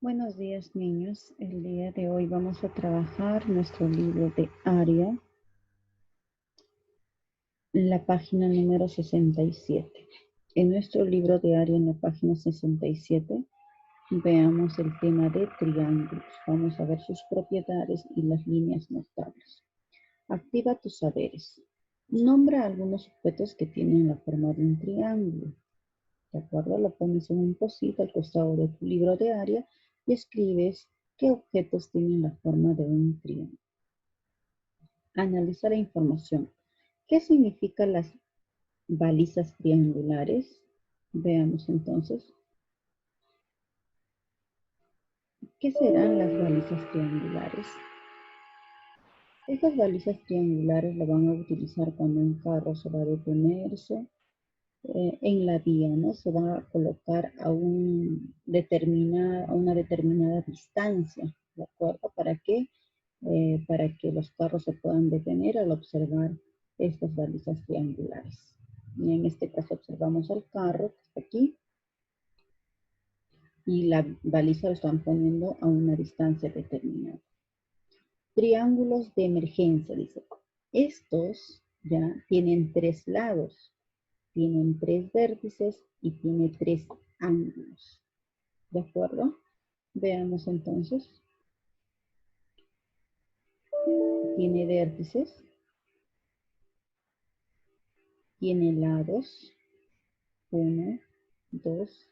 Buenos días, niños. El día de hoy vamos a trabajar nuestro libro de área, la página número 67. En nuestro libro de área, en la página 67, veamos el tema de triángulos. Vamos a ver sus propiedades y las líneas notables. Activa tus saberes. Nombra algunos objetos que tienen la forma de un triángulo. ¿De acuerdo? Lo pones en un post-it al costado de tu libro de área y escribes qué objetos tienen la forma de un triángulo. Analiza la información. ¿Qué significan las balizas triangulares? Veamos entonces. ¿Qué serán las balizas triangulares? Estas balizas triangulares las van a utilizar cuando un carro se va a detenerse en la vía, ¿no? Se va a colocar a una determinada distancia, ¿de acuerdo? ¿Para qué? Para que los carros se puedan detener al observar estas balizas triangulares. Y en este caso observamos al carro que está aquí y la baliza lo están poniendo a una distancia determinada. Triángulos de emergencia, dice. Estos ya tienen tres lados, tienen tres vértices y tiene tres ángulos. ¿De acuerdo? Veamos entonces. Tiene vértices, tiene lados, 1, 2,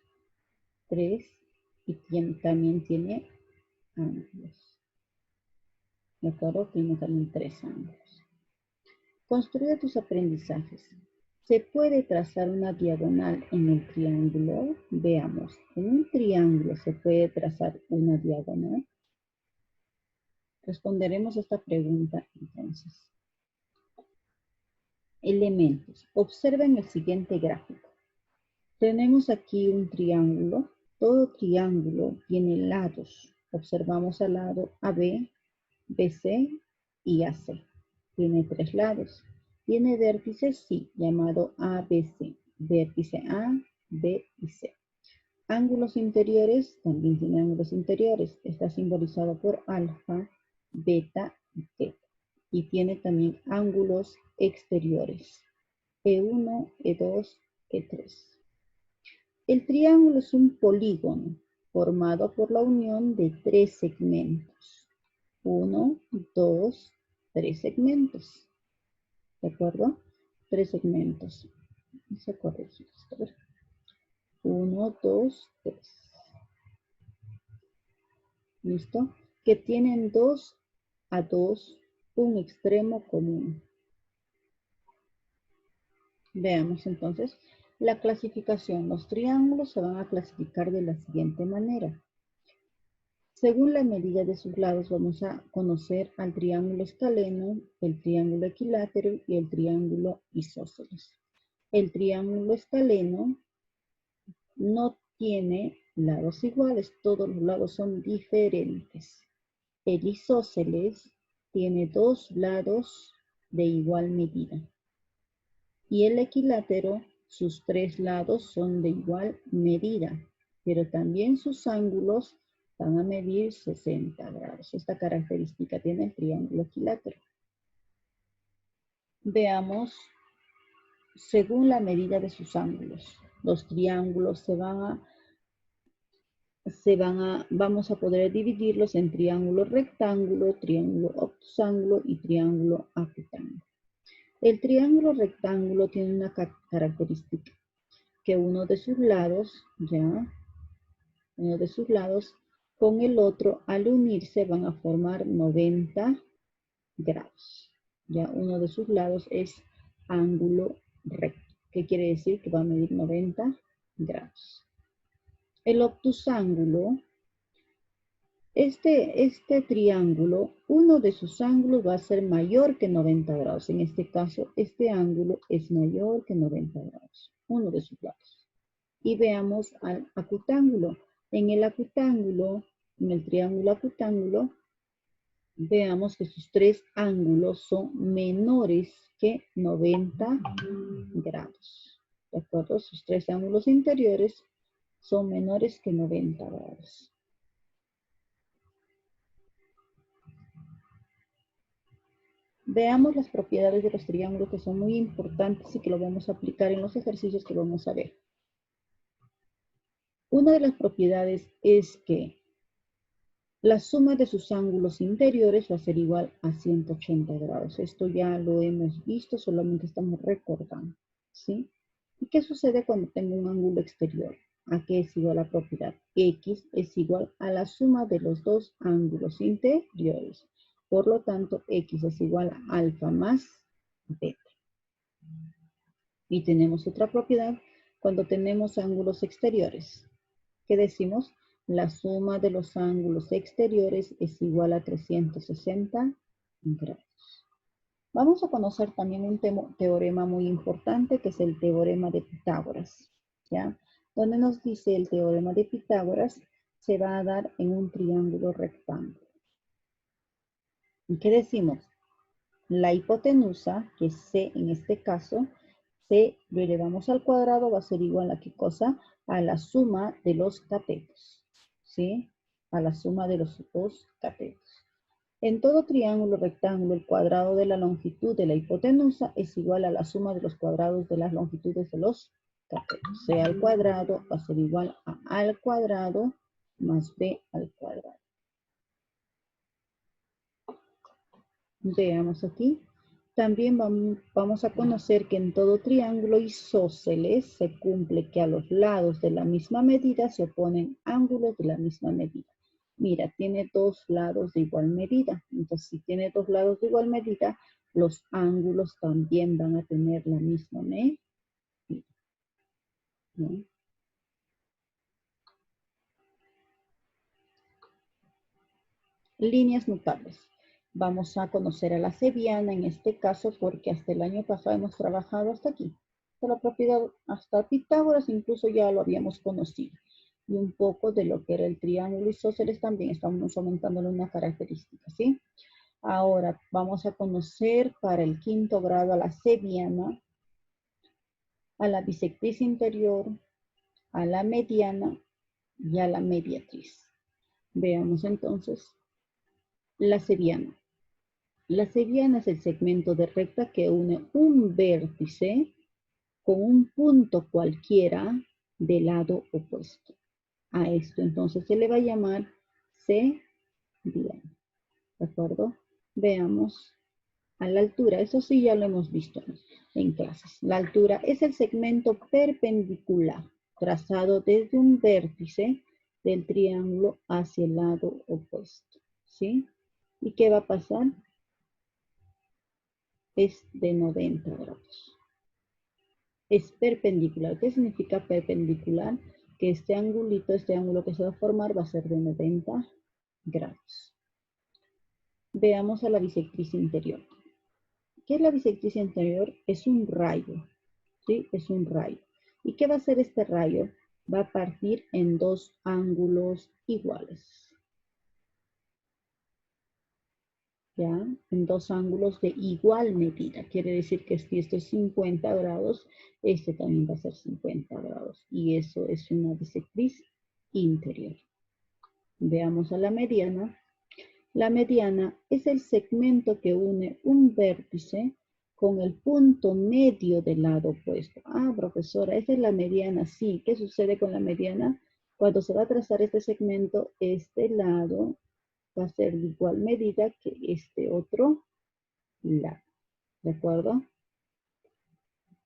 3 y también tiene ángulos. ¿De acuerdo? Tiene también tres ángulos. Construye tus aprendizajes. ¿Se puede trazar una diagonal en el triángulo? Veamos. ¿En un triángulo se puede trazar una diagonal? Responderemos esta pregunta entonces. Elementos. Observen el siguiente gráfico. Tenemos aquí un triángulo. Todo triángulo tiene lados. Observamos al lado AB, BC y AC. Tiene tres lados. ¿Tiene vértices? Sí, llamado ABC. Vértice A, B y C. Ángulos interiores, también tiene ángulos interiores. Está simbolizado por alfa, beta y teta. Y tiene también ángulos exteriores. E1, E2, E3. El triángulo es un polígono formado por la unión de tres segmentos. 1, 2, 3 segmentos. ¿De acuerdo? Tres segmentos. Vamos a corregir esto. 1, 2, 3. ¿Listo? Que tienen 2 a 2 un extremo común. Veamos entonces la clasificación. Los triángulos se van a clasificar de la siguiente manera. Según la medida de sus lados vamos a conocer al triángulo escaleno, el triángulo equilátero y el triángulo isósceles. El triángulo escaleno no tiene lados iguales, todos los lados son diferentes. El isósceles tiene dos lados de igual medida. Y el equilátero, sus tres lados son de igual medida, pero también sus ángulos van a medir 60 grados. Esta característica tiene el triángulo equilátero. Veamos, según la medida de sus ángulos, los triángulos vamos a poder dividirlos en triángulo rectángulo, triángulo obtusángulo y triángulo acutángulo. El triángulo rectángulo tiene una característica, que uno de sus lados con el otro al unirse van a formar 90 grados. Ya uno de sus lados es ángulo recto. ¿Qué quiere decir? Que va a medir 90 grados. El obtusángulo, este triángulo, uno de sus ángulos va a ser mayor que 90 grados. En este caso, este ángulo es mayor que 90 grados. Uno de sus lados. Y veamos al acutángulo. En el triángulo acutángulo, veamos que sus tres ángulos son menores que 90 grados. ¿De acuerdo? Sus tres ángulos interiores son menores que 90 grados. Veamos las propiedades de los triángulos que son muy importantes y que lo vamos a aplicar en los ejercicios que vamos a ver. Una de las propiedades es que la suma de sus ángulos interiores va a ser igual a 180 grados. Esto ya lo hemos visto, solamente estamos recordando, ¿sí? ¿Y qué sucede cuando tengo un ángulo exterior? ¿A qué es igual la propiedad? X es igual a la suma de los dos ángulos interiores. Por lo tanto, X es igual a alfa más beta. Y tenemos otra propiedad cuando tenemos ángulos exteriores. ¿Qué decimos? La suma de los ángulos exteriores es igual a 360 grados. Vamos a conocer también un teorema muy importante que es el teorema de Pitágoras, ¿ya? Donde nos dice el teorema de Pitágoras se va a dar en un triángulo rectángulo. ¿Y qué decimos? La hipotenusa, que es C en este caso, C lo elevamos al cuadrado, va a ser igual a ¿qué cosa? A la suma de los catetos, ¿sí? A la suma de los dos catetos. En todo triángulo rectángulo, el cuadrado de la longitud de la hipotenusa es igual a la suma de los cuadrados de las longitudes de los catetos. C al cuadrado va a ser igual a al cuadrado más B al cuadrado. Veamos aquí. También vamos a conocer que en todo triángulo isósceles se cumple que a los lados de la misma medida se oponen ángulos de la misma medida. Mira, tiene dos lados de igual medida. Entonces, si tiene dos lados de igual medida, los ángulos también van a tener la misma medida, ¿no? Líneas mutables. Vamos a conocer a la Sevillana en este caso porque hasta el año pasado hemos trabajado hasta aquí. La propiedad hasta Pitágoras incluso ya lo habíamos conocido. Y un poco de lo que era el triángulo isósceles también estamos aumentándole una característica, ¿sí? Ahora vamos a conocer para el quinto grado a la Sevillana, a la bisectriz interior, a la mediana y a la mediatriz. Veamos entonces la Sevillana. La sevillana es el segmento de recta que une un vértice con un punto cualquiera del lado opuesto. A esto entonces se le va a llamar sevillana. ¿De acuerdo? Veamos a la altura. Eso sí ya lo hemos visto en clases. La altura es el segmento perpendicular trazado desde un vértice del triángulo hacia el lado opuesto. ¿Sí? ¿Y qué va a pasar? Es de 90 grados. Es perpendicular. ¿Qué significa perpendicular? Que este angulito, este ángulo que se va a formar va a ser de 90 grados. Veamos a la bisectriz interior. ¿Qué es la bisectriz interior? Es un rayo, ¿sí? Es un rayo. ¿Y qué va a hacer este rayo? Va a partir en dos ángulos iguales. ¿Ya? En dos ángulos de igual medida. Quiere decir que si esto es 50 grados, este también va a ser 50 grados. Y eso es una bisectriz interior. Veamos a la mediana. La mediana es el segmento que une un vértice con el punto medio del lado opuesto. Ah, profesora, esa es la mediana. Sí, ¿qué sucede con la mediana? Cuando se va a trazar este segmento, este lado va a ser de igual medida que este otro lado. ¿De acuerdo?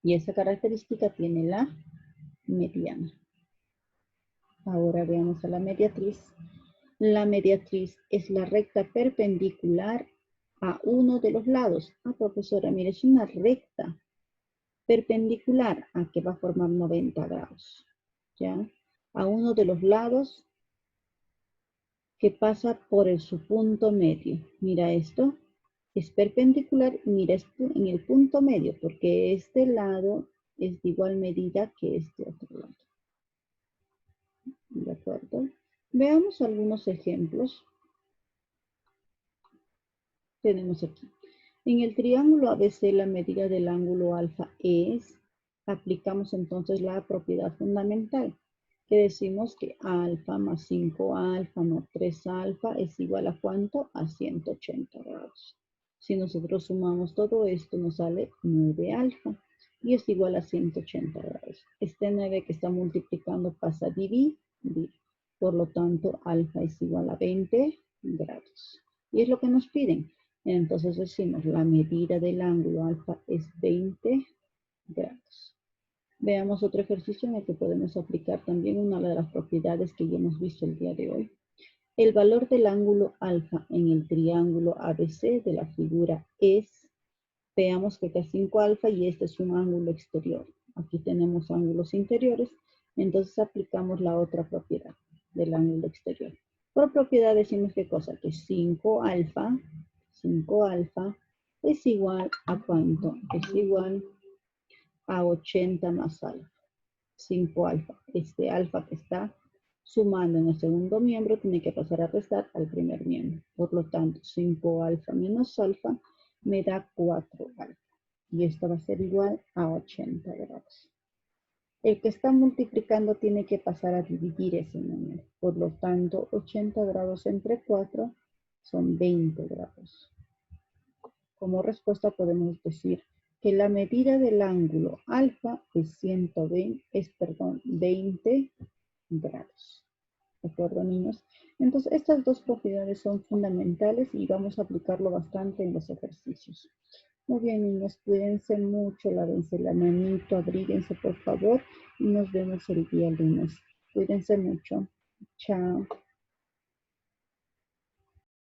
Y esa característica tiene la mediana. Ahora veamos a la mediatriz. La mediatriz es la recta perpendicular a uno de los lados. Ah, profesora, mire, es una recta perpendicular a que va a formar 90 grados. ¿Ya? A uno de los lados que pasa por su punto medio. Mira esto. Es perpendicular, mira en el punto medio, porque este lado es de igual medida que este otro lado. ¿De acuerdo? Veamos algunos ejemplos. Tenemos aquí. En el triángulo ABC la medida del ángulo alfa es, aplicamos entonces la propiedad fundamental, que decimos que alfa más 5 alfa más 3 alfa es igual a ¿cuánto? A 180 grados. Si nosotros sumamos todo esto, nos sale 9 alfa y es igual a 180 grados. Este 9 que está multiplicando pasa a dividir. Por lo tanto, alfa es igual a 20 grados. Y es lo que nos piden. Entonces decimos, la medida del ángulo alfa es 20 grados. Veamos otro ejercicio en el que podemos aplicar también una de las propiedades que ya hemos visto el día de hoy. El valor del ángulo alfa en el triángulo ABC de la figura es, veamos que acá es 5 alfa y este es un ángulo exterior. Aquí tenemos ángulos interiores, entonces aplicamos la otra propiedad del ángulo exterior. Por propiedad decimos qué cosa, que 5 alfa es igual a ¿cuánto? Es igual a 80 más alfa. 5 alfa. Este alfa que está sumando en el segundo miembro tiene que pasar a restar al primer miembro. Por lo tanto, 5 alfa menos alfa me da 4 alfa. Y esto va a ser igual a 80 grados. El que está multiplicando tiene que pasar a dividir ese número. Por lo tanto, 80 grados entre 4 son 20 grados. Como respuesta podemos decir que la medida del ángulo alfa es 20 grados. ¿De acuerdo, niños? Entonces, estas dos propiedades son fundamentales y vamos a aplicarlo bastante en los ejercicios. Muy bien, niños, cuídense mucho, lávense la manito, abríguense, por favor, y nos vemos el día lunes. Cuídense mucho. Chao.